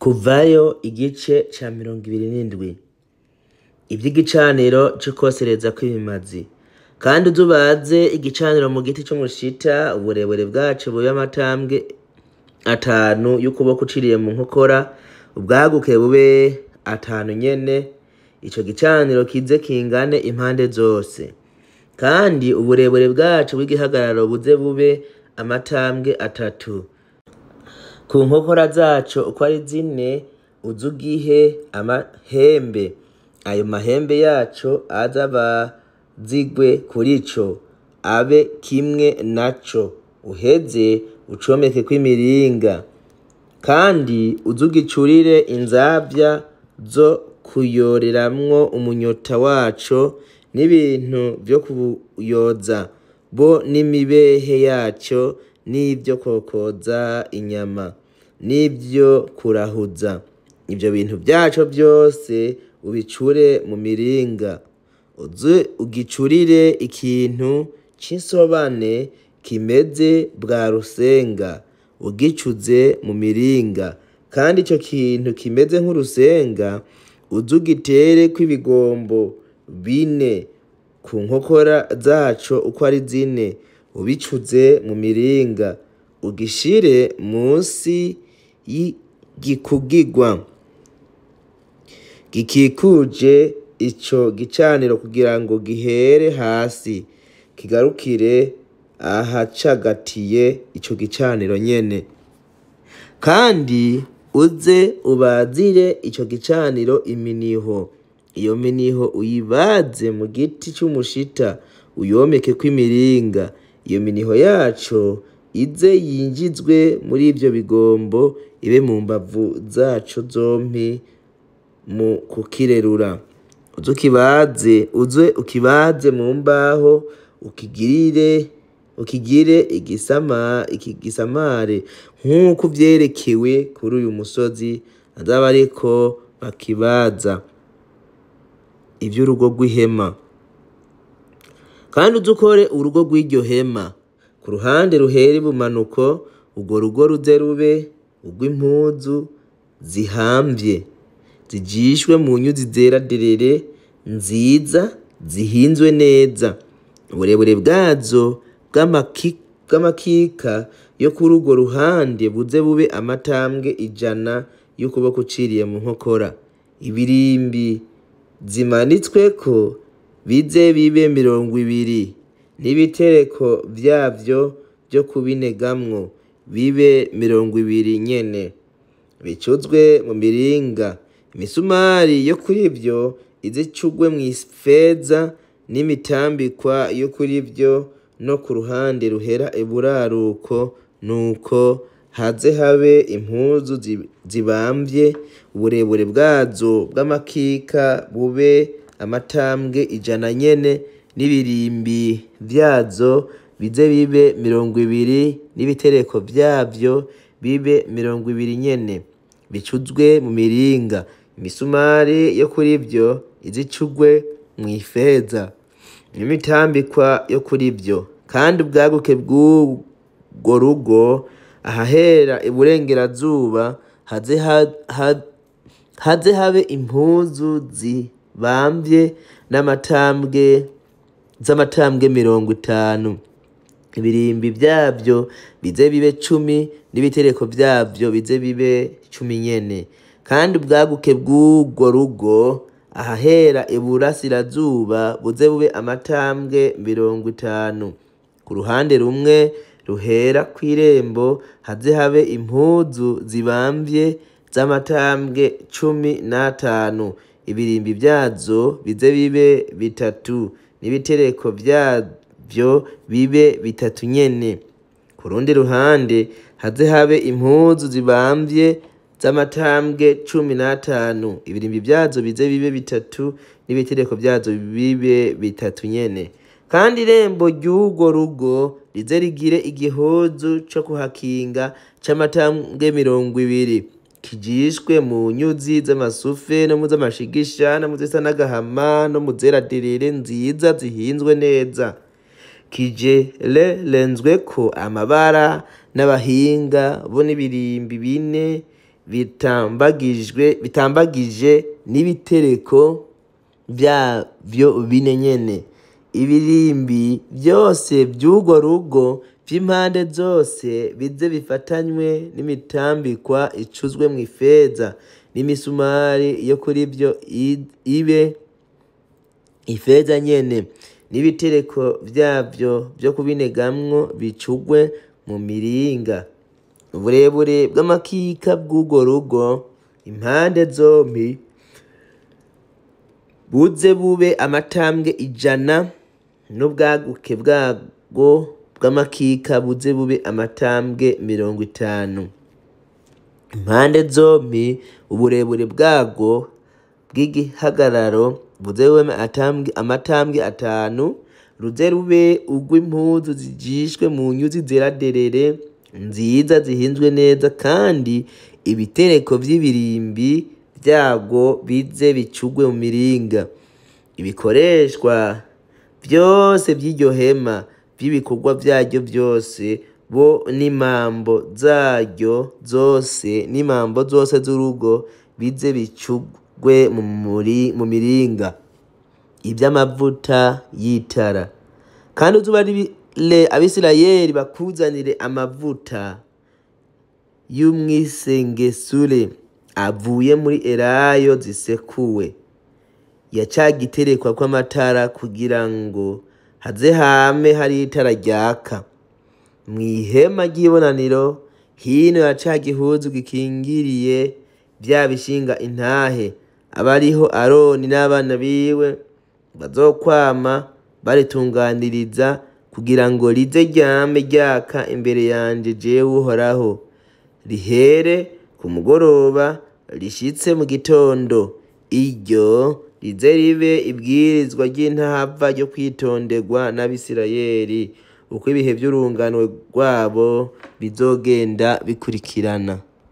Kuvayo igice ca 27. Ivy'igicaniro co kwosereza kw'ibimazi. Kandi uzubaze igicaniro mu giti c'umushita, uburebure bwaco bube amatambwe 5 y'ukuboko uciriye mu nkokora, ubwaguke bube 5 nyene, ico gicaniro kize kingane impande zose. Kandi uburebure bwaco bw'igihagararo buze bube amatambwe 3. Ku nkokora zaco uko ari 4 uzugihe amahembe. Ayo mahembe yaco azabazigwe kuri co, abe kimwe naco. Uheze ucomekeko imiringa. Kandi uzugicurire inzavya zo kuyoreramwo umunyota waco n'ibintu vyo kuyoza, bo n'imibehe yaco n'ivyo kokoza inyama n'ivyo kurahuza. Ivyo bintu vyaco vyose ubicure mu miringa. Uze ugicurire ikintu c'insobane kimeze bwa rusenga, ugicuze mu miringa. Kandi ico kintu kimeze nk'urusenga uzugitereko ibigombo 4 ku nkokora zaco uko ari 4, ubicuze mu miringa. Ugishire munsi y'igikugigwa gikikuje ico gicaniro kugira ngo gihere hasi, kigarukire ahacagatiye ico gicaniro nyene. Kandi uze ubazire ico gicaniro iminiho. Iyo miniho uyibaze mu giti c'umushita, uyomekeko imiringa. Iyo miniho yaco ize yinjizwe muri ivyo bigombo, ibe mu mbavu zaco zompi mu kukirerura. Uze ukibaze mu mbaho, ukigire igisamare nk'uko vyerekewe kuri uyu musozi azaba ariko bakibaza ivy'urugo rw'ihema. Kandi uzukore urugo rw'iryo hema. Ku ruhande ruhera ibumanuko, urwo rugo ruze rube urw'impuzu zihamvye, zijishwe mu nyuzi zera derere, nziza, zihinzwe neza. Uburebure bwazo bw'amakika yo kuri urwo ruhande buze bube amatambwe 100 y'ukuboko uciriye mu nkokora. Ibirimbi zimanitsweko bize bibe 20, n'ibitereko vyavyo vyo kubinegamwo bibe 20 nyene, bicuzwe mu miringa. Imisumari yo kuri vyo izicugwe mw'ifeza, n'imitambikwa yo kuri vyo no ku ruhande ruhera iburaruko. Nuko haze habe impuzu zibamvye, uburebure bwazo bw'amakika bube amatambwe 100 nyene, n'ibirimbi vyazo bize bibe 20, n'ibitereko vyavyo bibe 20 nyene, bicuzwe mu miringa. Imisumari yo kuri vyo izicugwe mw'ifeza, n'imitambikwa yo kuri vyo. Kandi ubwaguke bw'urwo rugo ahahera iburengerazuba haze habe impuzu zibamvye z'amatambwe 50. Ibirimbi vyavyo bize bibe 10, n'ibitereko vyavyo bize bibe 10 nyene. Kandi ubwaguke bw'urwo rugo ahahera iburasirazuba buze bube amatambwe 50. Ku ruhande rumwe ruhera kw'irembo haze habe impuzu zibamvye z'amatambwe 15. Ibirimbi vyazo bize bibe 3, n'ibitereko vyavyo bibe 3 nyene. Ku rundi ruhande haze habe impuzu zibamvye z'amatambwe 15. Ibirimbi vyazo bize bibe 3, n'ibitereko vyazo bibe 3 nyene. Kandi irembo ry'urwo rugo rize rigire igihozu co kuhakinga c'amatambwe 20, kijishwe mu nyuzi z'amasufe no mu z'amashigisha no mu zisa n'agahama no mu zera derere nziza zihinzwe neza. Kijererenzweko amabara n'abahinga bo n'ibirimbi 4 bitambagije n'ibitereko vyavyo bine nyene. Ibirimbi vyose vy'urwo rugo vy'impande zose bize bifatanywe n'imitambikwa icuzwe mw'ifeza n'imisumari yo kuri vyo ibe ifeza nyene, n'ibitereko vyavyo vyo kubinegamwo bicugwe mu miringa. Uburebure bw'amakika bw'urwo rugo impande zompi buze bube amatambwe 100, n'ubwaguke bwabwo bw'amakika buze bube amatambwe 50. Impande zompi uburebure bwabwo bw'igihagararo buze bube amatambwe 5, ruze rube urw'impuzu zijishwe mu nyuzi zera derere nziza zihinzwe neza, kandi ibitereko vy'ibirimbi vyabwo bize bicugwe mu miringa. Ibikoreshwa vyose vy'iryo hema vy'ibikorwa vyaryo vyose bo n'imambo zaryo zose n'imambo zose z'urugo bize bicugwe mu miringa. Ivy'amavuta y'itara, kandi uzubarire Abisirayeli bakuzanire amavuta y'umwisengesure avuye muri elayo zisekuwe ya ca giterekwa kw'amatara, kugira ngo haze hame hari itara ryaka mw'ihema ry'ibonaniro hino ya ca gihuzu gikingiriye vya bishinga intahe. Abariho Aroni n'abana biwe bazokwama baritunganiriza, kugira ngo rize ryame ryaka imbere yanje jewe Uhoraho, rihere ku mugoroba rishitse mu gitondo. Iryo rize ribe ibwirizwa ry'intahava ryo kwitonderwa n'Abisirayeli, uko ibihe vy'urungano rwabo bizogenda bikurikirana.